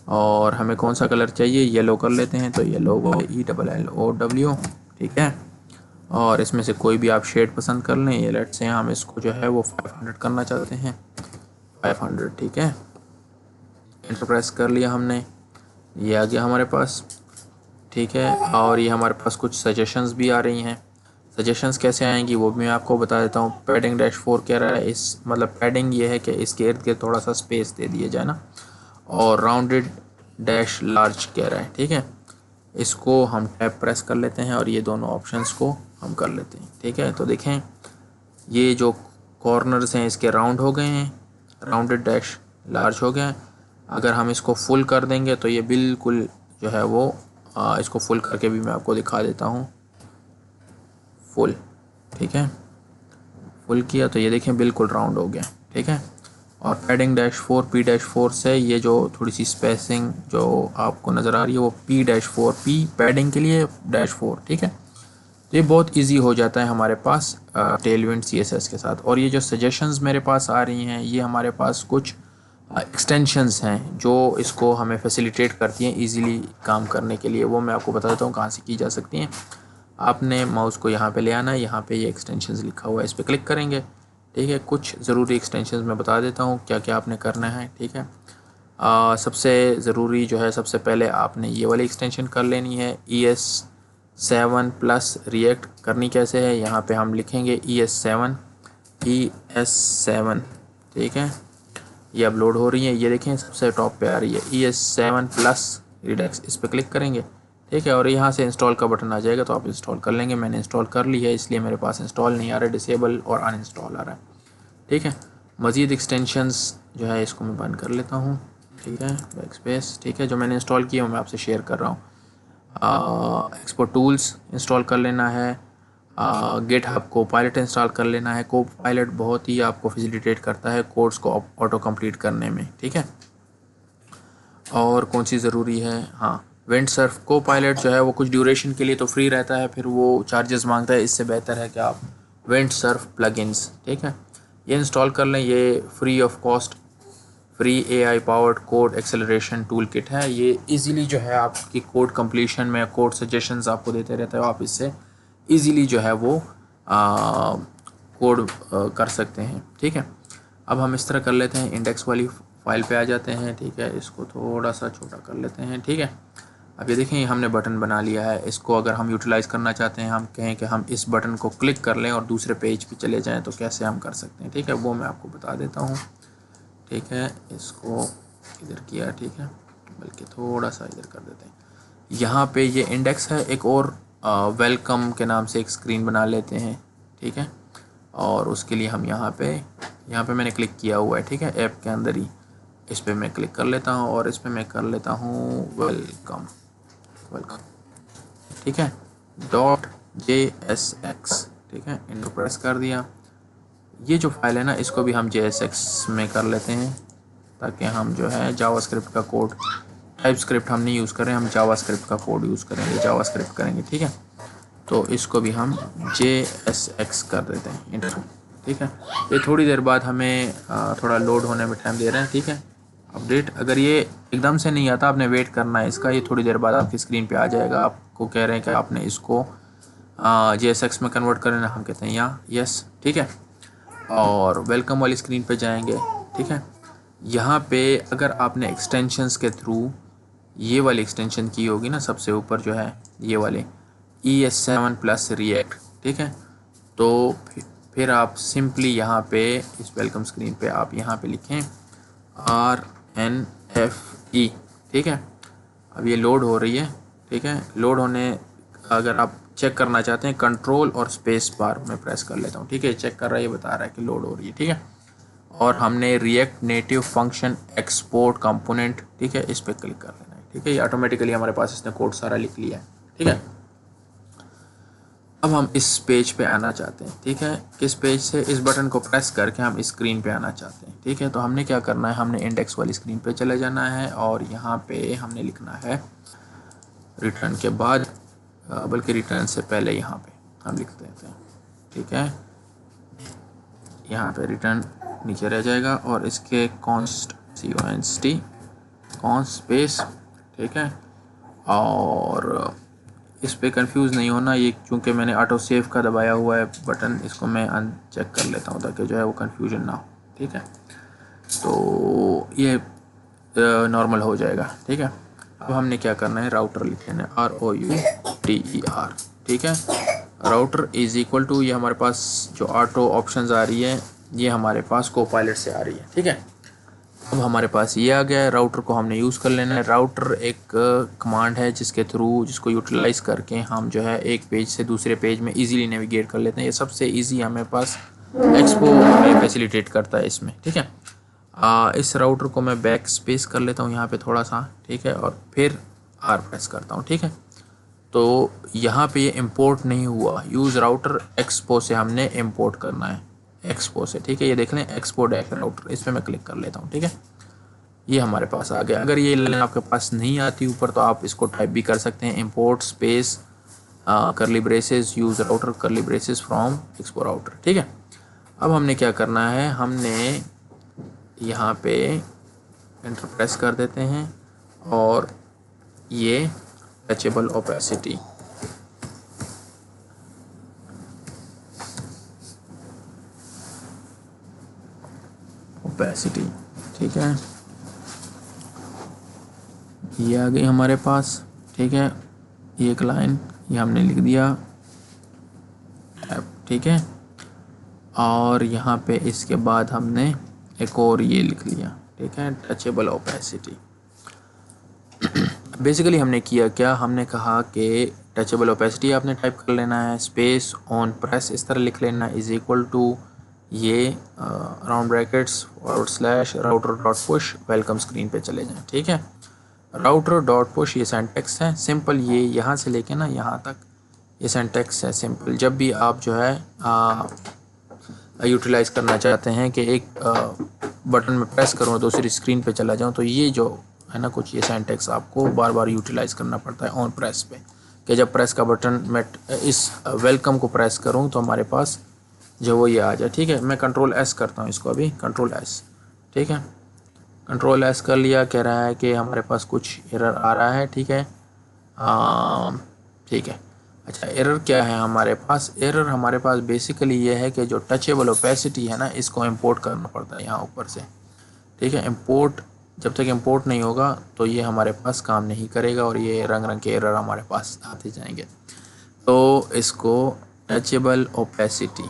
और हमें कौन सा कलर चाहिए, येलो कर लेते हैं, तो येलो ELLOW, ठीक है। और इसमें से कोई भी आप शेड पसंद कर लें। ये लेट से हम इसको जो है वो 500 करना चाहते हैं, 500, ठीक है। एंटर प्रेस कर लिया हमने, ये आ गया हमारे पास, ठीक है। और ये हमारे पास कुछ सजेशंस भी आ रही हैं। सजेशंस कैसे आएंगी वो भी मैं आपको बता देता हूँ। पैडिंग -4 कह रहा है, इस मतलब पैडिंग ये है कि इसके इर्द गिर्द थोड़ा सा स्पेस दे दिया जाए ना। और राउंडेड -लार्ज कह रहा है, ठीक है। इसको हम टैप प्रेस कर लेते हैं और ये दोनों ऑप्शंस को हम कर लेते हैं, ठीक है। तो देखें ये जो कॉर्नर्स हैं इसके राउंड हो गए हैं, राउंडेड -लार्ज हो गए हैं। अगर हम इसको फुल कर देंगे तो ये बिल्कुल जो है वो इसको फुल करके भी मैं आपको दिखा देता हूँ, फुल, ठीक है। फुल किया तो ये देखें बिल्कुल राउंड हो गया, ठीक है। और पैडिंग -4 P-4 से ये जो थोड़ी सी स्पेसिंग जो आपको नज़र आ रही है वो P-4 P पैडिंग के लिए -4, ठीक है। तो ये बहुत इजी हो जाता है हमारे पास टेलविंड CSS के साथ। और ये जो सजेशंस मेरे पास आ रही हैं ये हमारे पास कुछ एक्सटेंशंस हैं जो इसको हमें फैसिलिटेट करती हैं इजीली काम करने के लिए। वो मैं आपको बता देता हूँ कहाँ से की जा सकती हैं। आपने माउस को यहाँ पे ले आना है, यहाँ पे ये एक्सटेंशंस लिखा हुआ है, इस पर क्लिक करेंगे, ठीक है। कुछ ज़रूरी एक्सटेंशंस मैं बता देता हूँ क्या क्या आपने करना है, ठीक है। सबसे ज़रूरी जो है, सबसे पहले आपने ये वाली एक्सटेंशन कर लेनी है, ES7 प्लस रिएक्ट। करनी कैसे है, यहाँ पे हम लिखेंगे ES7, ठीक है। ये अपलोड हो रही है, ये देखें सबसे टॉप पे आ रही है ES7 प्लस रिडक्स, इस पर क्लिक करेंगे, ठीक है। और यहाँ से इंस्टॉल का बटन आ जाएगा तो आप इंस्टॉल कर लेंगे। मैंने इंस्टॉल कर ली है इसलिए मेरे पास इंस्टॉल नहीं आ रहा है, डिसेबल और अनइंस्टॉल आ रहा है, ठीक है। मज़ीद एक्सटेंशंस जो है इसको मैं बंद कर लेता हूँ, ठीक है, बैकस्पेस, ठीक है। जो मैंने इंस्टॉल किया मैं आपसे शेयर कर रहा हूँ। एक्सपोर्ट टूल्स इंस्टॉल कर लेना है, गिटहब कोपायलट इंस्टॉल कर लेना है। कोपायलट बहुत ही आपको फैसिलिटेट करता है कोड्स को ऑटो कंप्लीट करने में, ठीक है। और कौन सी ज़रूरी है, हाँ, विंडसर्फ कोपायलट जो है वो कुछ ड्यूरेशन के लिए तो फ्री रहता है, फिर वो चार्जेस मांगता है। इससे बेहतर है कि आप विंडसर्फ प्लगइन्स, ठीक है, ये इंस्टॉल कर लें। ये free of cost, free AI powered code acceleration tool kit है। ये इजीली जो है आपकी कोड कंप्लीशन में कोड सजेशंस आपको देते रहता है, आप इससे इजीली जो है वो कोड कर सकते हैं, ठीक है। अब हम इस तरह कर लेते हैं, इंडेक्स वाली फाइल पे आ जाते हैं, ठीक है। इसको थोड़ा सा छोटा कर लेते हैं, ठीक है। अब ये देखें हमने बटन बना लिया है। इसको अगर हम यूटिलाइज़ करना चाहते हैं, हम कहें कि हम इस बटन को क्लिक कर लें और दूसरे पेज पे चले जाएं तो कैसे हम कर सकते हैं, ठीक है, वो मैं आपको बता देता हूँ, ठीक है। इसको इधर किया, ठीक है, बल्कि थोड़ा सा इधर कर देते हैं। यहाँ पे ये इंडेक्स है, एक और वेलकम के नाम से एक स्क्रीन बना लेते हैं, ठीक है। और उसके लिए हम यहाँ पे मैंने क्लिक किया हुआ है, ठीक है, ऐप के अंदर ही। इस पर मैं क्लिक कर लेता हूँ और इस पर मैं कर लेता हूँ वेलकम, ठीक है, .jsx, ठीक है। इंटर प्रेस कर दिया। ये जो फाइल है ना इसको भी हम JSX में कर लेते हैं ताकि हम जो है जावास्क्रिप्ट का कोड, टाइपस्क्रिप्ट हम नहीं यूज़ करें, हम जावास्क्रिप्ट का कोड यूज़ करेंगे, जावास्क्रिप्ट करेंगे, ठीक है। तो इसको भी हम JSX कर देते हैं, इंटर, ठीक है। ये थोड़ी देर बाद हमें थोड़ा लोड होने में टाइम दे रहे हैं, ठीक है। अपडेट, अगर ये एकदम से नहीं आता आपने वेट करना है इसका, ये थोड़ी देर बाद आपकी स्क्रीन पे आ जाएगा। आपको कह रहे हैं कि आपने इसको JSX में कन्वर्ट करना, हम कहते हैं यहाँ यस, ठीक है। और वेलकम वाली स्क्रीन पे जाएंगे, ठीक है। यहाँ पे अगर आपने एक्सटेंशंस के थ्रू ये वाली एक्सटेंशन की होगी ना, सबसे ऊपर जो है ये वाले ES7 प्लस रिएक्ट, ठीक है, तो फिर आप सिंपली यहाँ पे इस वेलकम स्क्रीन पे आप यहाँ पे लिखें RNFE, ठीक है। अब ये लोड हो रही है, ठीक है। लोड होने, अगर आप चेक करना चाहते हैं कंट्रोल और स्पेस बार में प्रेस कर लेता हूँ, ठीक है। चेक कर रहा है, ये बता रहा है कि लोड हो रही है, ठीक है। और हमने react native function export component, ठीक है, इस पर क्लिक कर लेना है, ठीक है। ये ऑटोमेटिकली हमारे पास इसने कोड सारा लिख लिया है, ठीक है। अब हम इस पेज पे आना चाहते हैं, ठीक है। किस पेज से? इस बटन को प्रेस करके हम स्क्रीन पे आना चाहते हैं, ठीक है। तो हमने क्या करना है, हमने इंडेक्स वाली स्क्रीन पे चले जाना है और यहाँ पे हमने लिखना है रिटर्न के बाद, बल्कि रिटर्न से पहले यहाँ पे हम लिख देते हैं, ठीक है। यहाँ पे रिटर्न नीचे रह जाएगा और इसके कॉन्स्ट CONST कॉन्स्ट स्पेस, ठीक है। और इस पे कंफ्यूज नहीं होना, ये चूँकि मैंने ऑटो सेव का दबाया हुआ है बटन, इसको मैं अनचेक कर लेता हूँ ताकि जो है वो कंफ्यूजन ना हो, ठीक है। तो ये नॉर्मल हो जाएगा, ठीक है। अब हमने क्या करना है, राउटर लिख लेना है, ROUTER, ठीक है। राउटर इज इक्वल टू, ये हमारे पास जो ऑटो ऑप्शंस आ रही है ये हमारे पास कोपायलट से आ रही है, ठीक है। अब हमारे पास ये आ गया है, राउटर को हमने यूज़ कर लेना है। राउटर एक कमांड है जिसको यूटिलाइज करके हम जो है एक पेज से दूसरे पेज में इजीली नेविगेट कर लेते हैं। ये सबसे इजी हमें पास एक्सपो में फैसिलिटेट करता है इसमें, ठीक है। इस राउटर को मैं बैक स्पेस कर लेता हूँ यहाँ पे थोड़ा सा, ठीक है, और फिर R प्रेस करता हूँ, ठीक है। तो यहाँ पे ये इंपोर्ट नहीं हुआ, यूज़ राउटर एक्सपो से हमने इंपोर्ट करना है, एक्सपो से, ठीक है। ये देख लें, एक्सपो डैश राउटर, इस पर मैं क्लिक कर लेता हूँ, ठीक है। ये हमारे पास आ गया। अगर ये लाइन आपके पास नहीं आती ऊपर तो आप इसको टाइप भी कर सकते हैं, इंपोर्ट स्पेस करली ब्रेसेस यूज़ राउटर करली ब्रेसेस फ्रॉम एक्सपो राउटर, ठीक है। अब हमने क्या करना है, हमने यहाँ पे एंटर प्रेस कर देते हैं और ये टचेबल ओपेसिटी, ठीक है, ये आ गई हमारे पास, ठीक है। ये एक लाइन ये हमने लिख दिया, ठीक है। और यहाँ पे इसके बाद हमने एक और ये लिख लिया, ठीक है, टचेबल ओपेसिटी। बेसिकली हमने किया क्या, हमने कहा कि टचेबल ओपेसिटी आपने टाइप कर लेना है, स्पेस ऑन प्रेस इस तरह लिख लेना, इज इक्वल टू ये round brackets / router dot push welcome screen पे चले जाएं, ठीक है। राउटर डॉट पुश ये सिंटैक्स है सिंपल, ये यहाँ से लेके ना यहाँ तक ये सिंटैक्स है सिंपल। जब भी आप जो है यूटिलाइज करना चाहते हैं कि एक बटन में प्रेस करूँ दूसरी स्क्रीन पे चला जाऊँ, तो ये जो है ना कुछ ये सिंटैक्स आपको बार बार यूटिलाइज करना पड़ता है ऑन प्रेस पे, कि जब प्रेस का बटन मैं इस वेलकम को प्रेस करूँ तो हमारे पास जो वो ये आ जाए, ठीक है। मैं कंट्रोल S करता हूँ इसको, अभी कंट्रोल S, ठीक है। कंट्रोल S कर लिया, कह रहा है कि हमारे पास कुछ एरर आ रहा है, ठीक है, ठीक है। अच्छा, एरर क्या है हमारे पास, एरर हमारे पास बेसिकली ये है कि जो टचेबल ओपेसिटी है ना इसको इंपोर्ट करना पड़ता है यहाँ ऊपर से, ठीक है। इंपोर्ट जब तक इंपोर्ट नहीं होगा तो ये हमारे पास काम नहीं करेगा और ये रंग रंग के एरर हमारे पास आते जाएंगे। तो इसको टचेबल ओपेसिटी, ठीक है,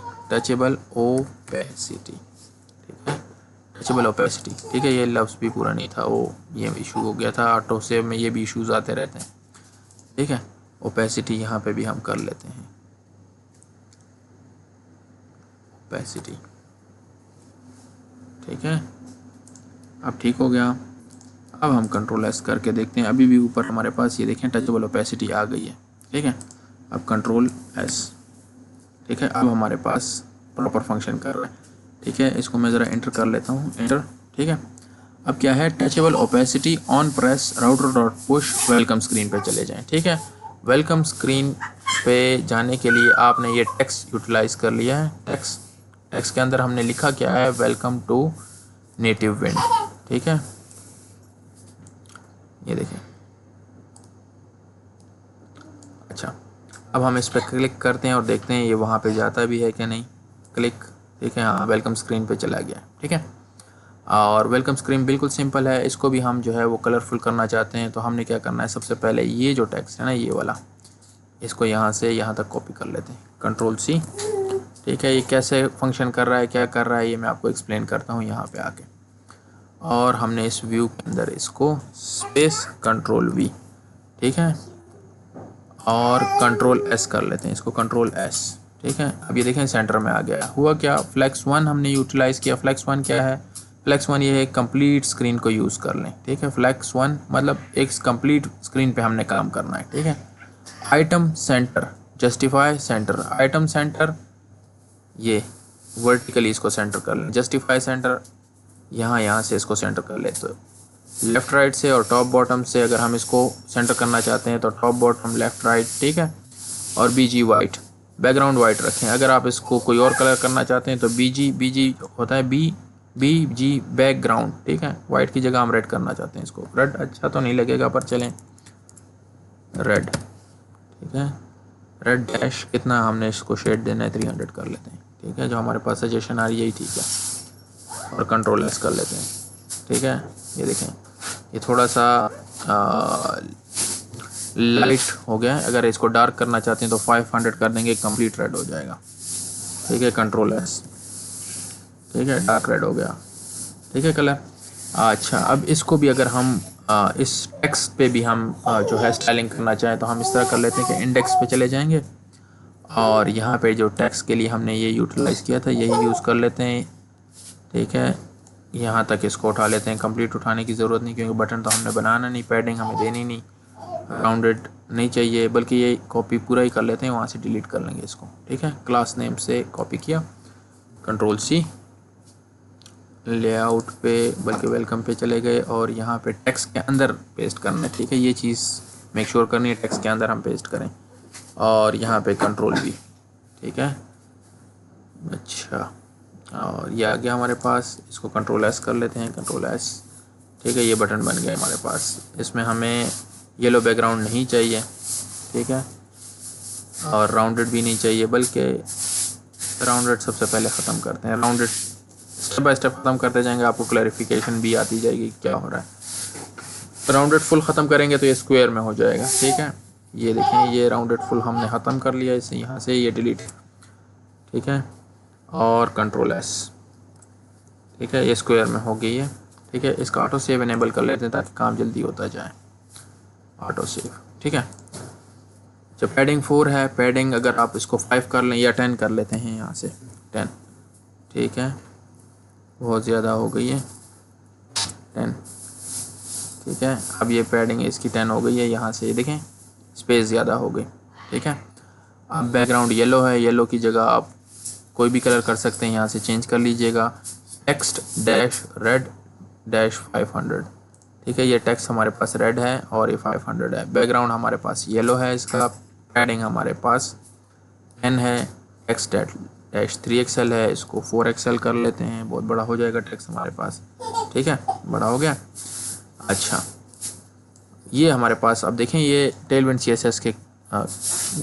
टचेबल ओपेसिटी, ठीक है। ये लफ्ज़ भी पूरा नहीं था, वो ये इशू हो गया था, ऑटो सेव में ये भी इशूज़ आते रहते हैं, ठीक है। ओपेसिटी यहाँ पे भी हम कर लेते हैं, ओपेसिटी, ठीक है। अब ठीक हो गया। अब हम कंट्रोल S करके देखते हैं, अभी भी ऊपर हमारे पास ये देखें टचेबल ओपेसिटी आ गई है, ठीक है। अब कंट्रोल S, ठीक है। अब हमारे पास प्रॉपर फंक्शन कर रहा है, ठीक है। इसको मैं ज़रा एंटर कर लेता हूँ, एंटर, ठीक है। अब क्या है, touchable opacity on press router dot push welcome screen पे चले जाएं, ठीक है। वेलकम स्क्रीन पे जाने के लिए आपने ये टेक्स्ट यूटिलाइज कर लिया है, टेक्स्ट के अंदर हमने लिखा क्या है, वेलकम टू नेटिव विंड, ठीक है। ये देखें, अच्छा, अब हम इस पर क्लिक करते हैं और देखते हैं ये वहाँ पे जाता भी है कि नहीं, क्लिक, ठीक है, हाँ वेलकम स्क्रीन पे चला गया, ठीक है। और वेलकम स्क्रीन बिल्कुल सिंपल है, इसको भी हम जो है वो कलरफुल करना चाहते हैं तो हमने क्या करना है, सबसे पहले ये जो टेक्स्ट है ना ये वाला, इसको यहाँ से यहाँ तक कॉपी कर लेते हैं, कंट्रोल C, ठीक है। ये कैसे फंक्शन कर रहा है, क्या कर रहा है, ये मैं आपको एक्सप्लेन करता हूँ यहाँ पे आके। और हमने इस व्यू के अंदर इसको स्पेस कंट्रोल वी, ठीक है, और कंट्रोल एस कर लेते हैं इसको, कंट्रोल एस, ठीक है। अब ये देखें सेंटर में आ गया। हुआ क्या, फ्लेक्स वन हमने यूटिलाइज़ किया। फ्लेक्स वन क्या है, फ्लेक्स वन ये है कंप्लीट स्क्रीन को यूज़ कर लें, ठीक है। फ्लेक्स वन मतलब एक कंप्लीट स्क्रीन पे हमने काम करना है, ठीक है। Item centre, justify centre, item centre ये वर्टिकली इसको सेंटर कर लें, जस्टिफाई सेंटर यहाँ से इसको सेंटर कर ले। तो लेफ़्ट राइट से और टॉप बॉटम से अगर हम इसको सेंटर करना चाहते हैं तो टॉप बॉटम लेफ़्ट राइट, ठीक है। और बीजी वाइट, बैकग्राउंड वाइट रखें। अगर आप इसको कोई और कलर करना चाहते हैं तो बीजी होता है बीजी बैकग्राउंड, ठीक है। वाइट की जगह हम रेड करना चाहते हैं इसको। रेड अच्छा तो नहीं लगेगा पर चलें, रेड, ठीक है। रेड डैश कितना हमने इसको शेड देना है, 300 कर लेते हैं, ठीक है। जो हमारे पास सजेशन आ रही है यही ठीक है। और कंट्रोल एस कर लेते हैं, ठीक है। ये देखें ये थोड़ा सा लाइट हो गया है। अगर इसको डार्क करना चाहते हैं तो 500 कर देंगे, कंप्लीट रेड हो जाएगा, ठीक है। कंट्रोल एस, ठीक है, डार्क रेड हो गया, ठीक है कलर। अच्छा, अब इसको भी अगर हम इस टेक्स्ट पे भी हम जो है स्टाइलिंग करना चाहें तो हम इस तरह कर लेते हैं कि इंडेक्स पे चले जाएंगे और यहाँ पे जो टेक्स्ट के लिए हमने ये यूटिलाइज़ किया था यही यूज़ कर लेते हैं, ठीक है। यहाँ तक इसको उठा लेते हैं। कंप्लीट उठाने की ज़रूरत नहीं क्योंकि बटन तो हमने बनाना नहीं, पैडिंग हमें देनी नहीं, राउंडेड नहीं चाहिए, बल्कि ये कॉपी पूरा ही कर लेते हैं, वहाँ से डिलीट कर लेंगे इसको, ठीक है। क्लास नेम से कॉपी किया, कंट्रोल सी, लेआउट पे बल्कि वेलकम पे चले गए और यहाँ पे टेक्स्ट के अंदर पेस्ट करना है, ठीक है। ये चीज़ मेक श्योर करनी है टेक्स्ट के अंदर हम पेस्ट करें। और यहाँ पे कंट्रोल वी, ठीक है। अच्छा, और ये आ गया हमारे पास। इसको कंट्रोल एस कर लेते हैं, कंट्रोल एस, ठीक है। ये बटन बन गया हमारे पास। इसमें हमें येलो बैकग्राउंड नहीं चाहिए, ठीक है, और राउंडेड भी नहीं चाहिए, बल्कि राउंडेड सबसे पहले ख़त्म करते हैं। राउंडेड स्टेप बाय स्टेप ख़त्म करते जाएंगे, आपको क्लैरिफिकेशन भी आती जाएगी क्या हो रहा है। राउंडेड फुल ख़त्म करेंगे तो ये स्क्वायर में हो जाएगा, ठीक है। ये देखें ये राउंडेड फुल हमने ख़त्म कर लिया, इसे यहाँ से ये डिलीट, ठीक है। और कंट्रोल एस, ठीक है, ये स्क्वायर में हो गई है, ठीक है। इसका ऑटो सेव इनेबल कर लेते हैं ताकि काम जल्दी होता जाए, ऑटो सेव, ठीक है। जब पैडिंग 4 है, पैडिंग अगर आप इसको 5 कर लें या 10 कर लेते हैं, यहाँ से 10, ठीक है। बहुत ज़्यादा हो गई है 10, ठीक है। अब ये पैडिंग इसकी 10 हो गई है, यहाँ से ये देखें स्पेस ज़्यादा हो गई, ठीक है। अब बैकग्राउंड येलो है, येलो की जगह आप कोई भी कलर कर सकते हैं, यहाँ से चेंज कर लीजिएगा। टेक्स्ट डैश रेड डैश 500, ठीक है। ये टेक्स्ट हमारे पास रेड है और ये 500 है। बैकग्राउंड हमारे पास येलो है, इसका पैडिंग हमारे पास 10 है। टेक्स्ट डैश 3XL है, इसको 4XL कर लेते हैं, बहुत बड़ा हो जाएगा टेक्स्ट हमारे पास, ठीक है, बड़ा हो गया। अच्छा, ये हमारे पास अब देखें ये टेलविंड CSS के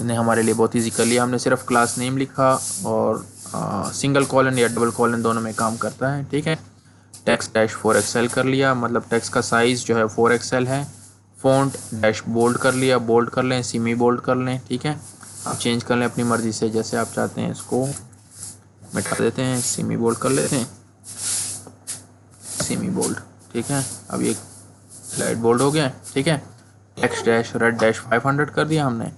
ने हमारे लिए बहुत ईजी कर लिया। हमने सिर्फ क्लास नेम लिखा और सिंगल कॉलन या डबल कॉलन दोनों में काम करता है, ठीक है। टेक्स्ट डैश 4XL कर लिया, मतलब टेक्स्ट का साइज़ जो है 4XL है। फ़ॉन्ट डैश बोल्ड कर लिया, बोल्ड कर लें, सेमी बोल्ड कर लें, ठीक है। आप चेंज कर लें अपनी मर्ज़ी से, जैसे आप चाहते हैं इसको मिटा देते हैं, सेमी बोल्ड कर लेते हैं, सेमी बोल्ड, ठीक है। अब ये लाइट बोल्ड हो गया, ठीक है। टेक्स्ट डैश रेड डैश 500 कर दिया हमने।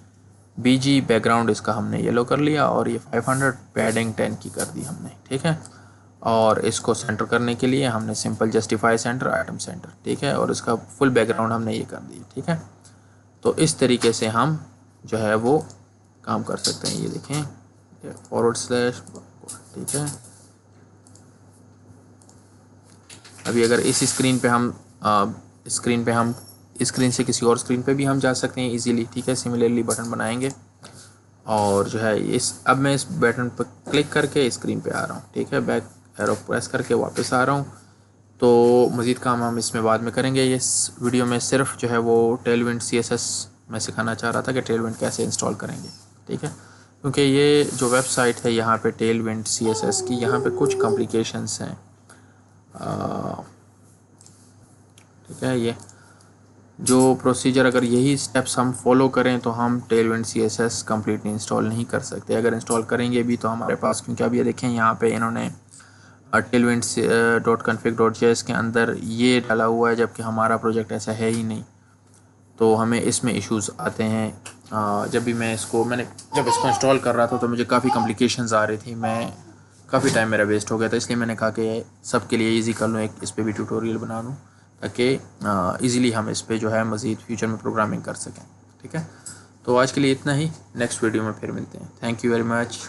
बीजी बैकग्राउंड इसका हमने येलो कर लिया और ये 500 पैडिंग 10 की कर दी हमने, ठीक है। और इसको सेंटर करने के लिए हमने simple justify centre item centre, ठीक है। और इसका फुल बैकग्राउंड हमने ये कर दी, ठीक है। तो इस तरीके से हम जो है वो काम कर सकते हैं। ये देखें फॉरवर्ड स्लैश, ठीक है। अभी अगर इस स्क्रीन पे हम स्क्रीन से किसी और स्क्रीन पे भी हम जा सकते हैं इजीली, ठीक है। सिमिलरली बटन बनाएंगे और जो है अब मैं इस बटन पर क्लिक करके स्क्रीन पे आ रहा हूँ, ठीक है। बैक एरो प्रेस करके वापस आ रहा हूँ। तो मज़ीद काम हम इसमें बाद में करेंगे। इस वीडियो में सिर्फ जो है वो टेलविंड CSS मैं सिखाना चाह रहा था कि टेलविंड कैसे इंस्टॉल करेंगे, ठीक है। क्योंकि ये जो वेबसाइट है यहाँ पे टेलविंड CSS की, यहाँ पे कुछ कॉम्प्लिकेशंस हैं, ठीक है। ये जो प्रोसीजर अगर यही स्टेप्स हम फॉलो करें तो हम टेलविंड CSS कंप्लीटली इंस्टॉल नहीं कर सकते। अगर इंस्टॉल करेंगे भी तो हमारे पास, क्योंकि अब ये देखें यहाँ पे इन्होंने टेलविंड्स .config.js के अंदर ये डाला हुआ है, जबकि हमारा प्रोजेक्ट ऐसा है ही नहीं। तो हमें इसमें इश्यूज़ आते हैं। जब भी मैंने जब इसको इंस्टॉल कर रहा था तो मुझे काफ़ी कॉम्प्लिकेशंस आ रही थी, मैं काफ़ी टाइम मेरा वेस्ट हो गया था। इसलिए मैंने कहा कि सबके लिए इजी कर लूँ, एक इस पे भी ट्यूटोरियल बना लूँ ताकि ईज़िली हम इस पे जो है मज़ीद फ्यूचर में प्रोग्रामिंग कर सकें। ठीक है, तो आज के लिए इतना ही, नेक्स्ट वीडियो में फिर मिलते हैं। Thank you very much.